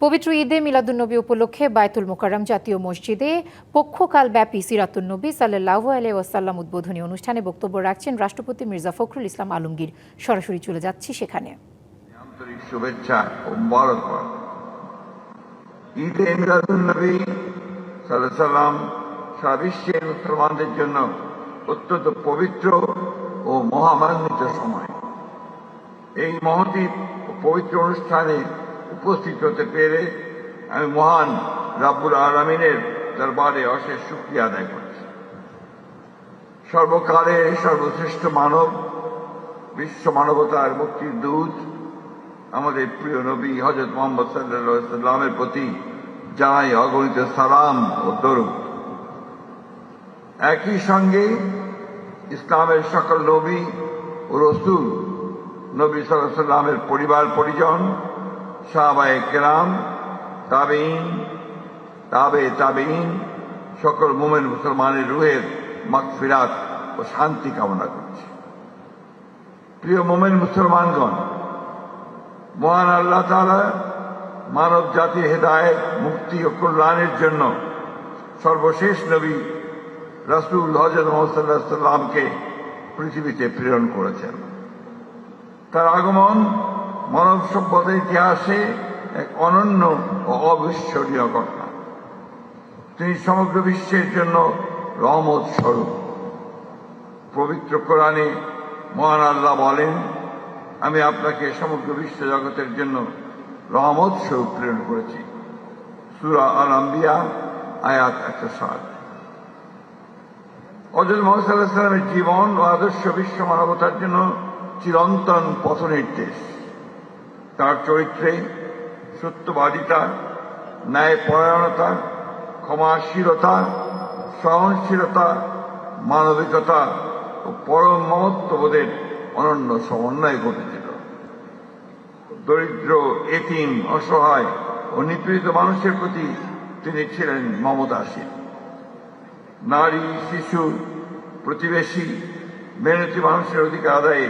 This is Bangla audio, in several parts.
পবিত্র ঈদে মিলাদুন্নবী উপলক্ষে বায়তুল মোকাররম জাতীয় মসজিদে পক্ষকালব্যাপী সিরাতুন্নবী সাল্লাল্লাহু আলাইহি ওয়াসাল্লাম উদ্বোধনী অনুষ্ঠানে বক্তব্য রাখছেন রাষ্ট্রপতি মির্জা ফখরুল ইসলাম আলমগীর। সরাসরি চলে যাচ্ছি সেখানে। আন্তরিক শুভেচ্ছা ও মোবারকবাদ। ঈদে মিলাদুন্নবী সাল্লাল্লাহু আলাইহি ওয়াসাল্লাম সারা বিশ্বের মুসলমানদের জন্য অত্যন্ত পবিত্র ও মহামান্বিত সময়। এই মহতী পবিত্র অনুষ্ঠানে উপস্থিত হতে পেরে আমি মহান রাব্বুল আলামিনের দরবারে অশেষ শুকরিয়া আদায় করছি। সর্বকালের সর্বশ্রেষ্ঠ মানব, বিশ্ব মানবতার মুক্তির দূত আমাদের প্রিয় নবী হযরত মুহাম্মদ সাল্লাল্লাহু আলাইহি ওয়াসাল্লামের প্রতি জানাই অগণিত সালাম ও দরুদ। একই সঙ্গে ইসলামের সকল নবী ও রাসূল, নবী সাল্লাল্লাহু আলাইহি ওয়াসাল্লামের পরিবার পরিজন, সাহাবায়ে কেরাম, তাবেঈন, তাবেঈন সকল মুমিন মুসলমানের রূহের মাগফিরাত ও শান্তি কামনা করছি। প্রিয় মুমিন মুসলমানগণ, মহান আল্লাহ তাআলা মানব জাতির হেদায়েত, মুক্তি ও কল্যাণের জন্য সর্বশেষ নবী রাসূল হযরত মুহাম্মদ সাল্লাল্লাহু আলাইহি ওয়াসাল্লামকে পৃথিবীতে প্রেরণ করেছেন। তার আগমন মানব সভ্যতার ইতিহাসে এক অনন্য ও অবিস্মরণীয় ঘটনা। তিনি সমগ্র বিশ্বের জন্য রহমত স্বরূপ। পবিত্র কোরআনে মহান আল্লাহ বলেন, আমি আপনাকে সমগ্র বিশ্ব জগতের জন্য রহমত স্বরূপ প্রেরণ করেছি। সূরা আল আম্বিয়া আয়াত 107। হযরত মুহাম্মদ সাল্লাল্লাহু আলাইহি ওয়াসাল্লামের জীবন ও আদর্শ বিশ্ব মানবতার জন্য চিরন্তন পথনির্দেশ। তার চরিত্রে সত্যবাদিতা, ন্যায়পরায়ণতা, ক্ষমাশীলতা, সহনশীলতা, মানবিকতা ও পরম মমত্ববোধের অনন্য সমন্বয় ঘটেছিল। দরিদ্র, এতিম, অসহায় ও নিপীড়িত মানুষের প্রতি তিনি ছিলেন মমতাশীল। নারী, শিশু, প্রতিবেশী, মেহনতি মানুষের অধিকার আদায়ে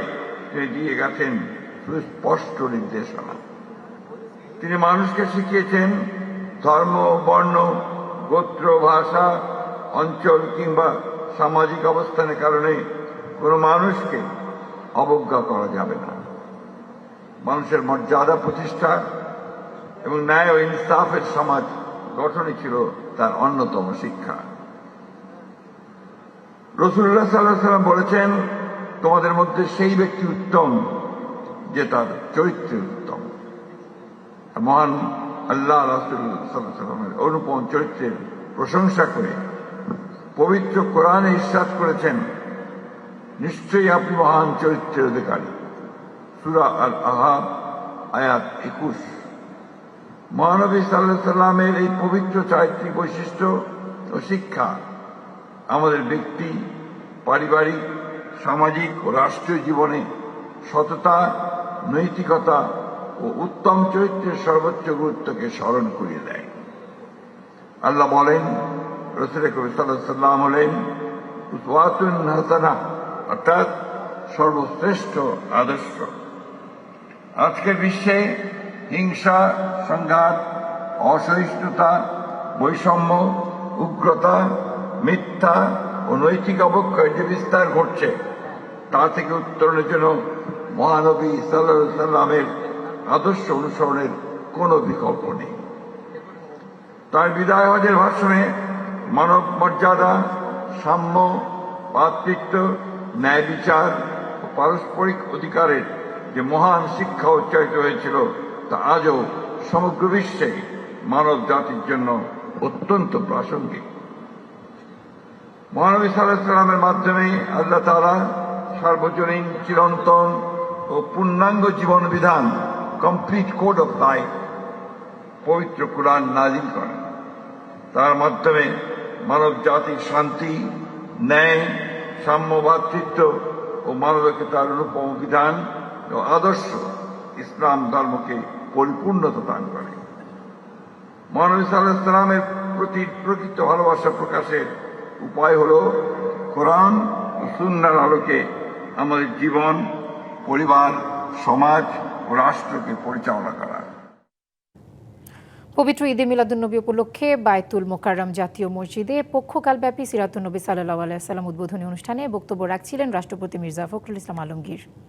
তিনি দিয়ে গেছেন সুস্পষ্ট নির্দেশনা। তিনি মানুষকে শিখিয়েছেন ধর্ম, বর্ণ, গোত্র, ভাষা, অঞ্চল কিংবা সামাজিক অবস্থানের কারণে কোনো মানুষকে অবজ্ঞা করা যাবে না। মানুষের মর্যাদা প্রতিষ্ঠা এবং ন্যায় ও ইনসাফের সমাজ গঠনই ছিল তার অন্যতম শিক্ষা। রাসূলুল্লাহ সাল্লাল্লাহু আলাইহি ওয়াসাল্লাম বলেছেন, তোমাদের মধ্যে সেই ব্যক্তি উত্তম যে তার চরিত্র উত্তম। মহান আল্লাহ রাসূল সাল্লাল্লাহু আলাইহি ওয়াসাল্লামের অনুপম চরিত্রের প্রশংসা করে পবিত্র কোরআনে ইরশাদ করেছেন, নিশ্চয়ই আপনি মহান চরিত্রের অধিকারী। সূরা আল আহজাব আয়াত 21। মহানবী সাল্লাল্লাহু আলাইহি ওয়াসাল্লামের এই পবিত্র চারিত্রিক বৈশিষ্ট্য ও শিক্ষা আমাদের ব্যক্তি, পারিবারিক, সামাজিক ও রাষ্ট্রীয় জীবনে সততা, নৈতিকতা ও উত্তম চরিত্রের সর্বোচ্চ গুরুত্বকে স্মরণ করিয়ে দেয়। আল্লাহ বলেন, রাসূল করিম সাল্লাল্লাহু আলাইহি ওয়াসাল্লাম হলেন উসওয়াতুন হাসানাহ, অর্থাৎ সর্বশ্রেষ্ঠ আদর্শ। আজকের বিশ্বে হিংসা, সংঘাত, অসহিষ্ণুতা, বৈষম্য, উগ্রতা, মিথ্যা ও নৈতিক অবক্ষয় যে বিস্তার ঘটছে, তা থেকে উত্তরণের জন্য মহানবী সাল্লাল্লাহু আলাইহি ওয়াসাল্লামের আদর্শ অনুসরণের কোনো বিকল্প নেই। তার বিদায় হজের ভাষণে মানব মর্যাদা, সাম্য, ভ্রাতৃত্ব, ন্যায় বিচার ও পারস্পরিক অধিকারের যে মহান শিক্ষা উচ্চারিত হয়েছিল, তা আজও সমগ্র বিশ্বে মানব জাতির জন্য অত্যন্ত প্রাসঙ্গিক। মহানবী সাল্লাল্লাহু আলাইহি ওয়াসাল্লামের মাধ্যমে আল্লাহ তাআলা সার্বজনীন, চিরন্তন ও পূর্ণাঙ্গ জীবন বিধান, কমপ্লিট কোড অফ লাইফ, পবিত্র কুরআন নাযিল করেন। তার মাধ্যমে মানব জাতির শান্তি, ন্যায়, সাম্য, ভ্রাতৃত্ব ও মানবিকতার অনুপম বিধান ও আদর্শ ইসলাম ধর্মকে পরিপূর্ণতা দান করে। মহানবী সাল্লাল্লাহু আলাইহি ওয়াসাল্লামের প্রতি প্রকৃত ভালোবাসা প্রকাশের উপায় হল কোরআন ও সুন্নাহর আলোকে আমাদের জীবন, পরিবার, সমাজ ও রাষ্ট্রকে পরিচালনা করা। পবিত্র ঈদে মিলাদুন্নবী উপলক্ষে বায়তুল মোকাররম জাতীয় মসজিদে পক্ষকালব্যাপী সিরাতুন্নবী সাল্লাল্লাহু আলাইহি ওয়াসাল্লাম উদ্বোধনী অনুষ্ঠানে বক্তব্য রাখছিলেন রাষ্ট্রপতি মির্জা ফখরুল ইসলাম আলমগীর।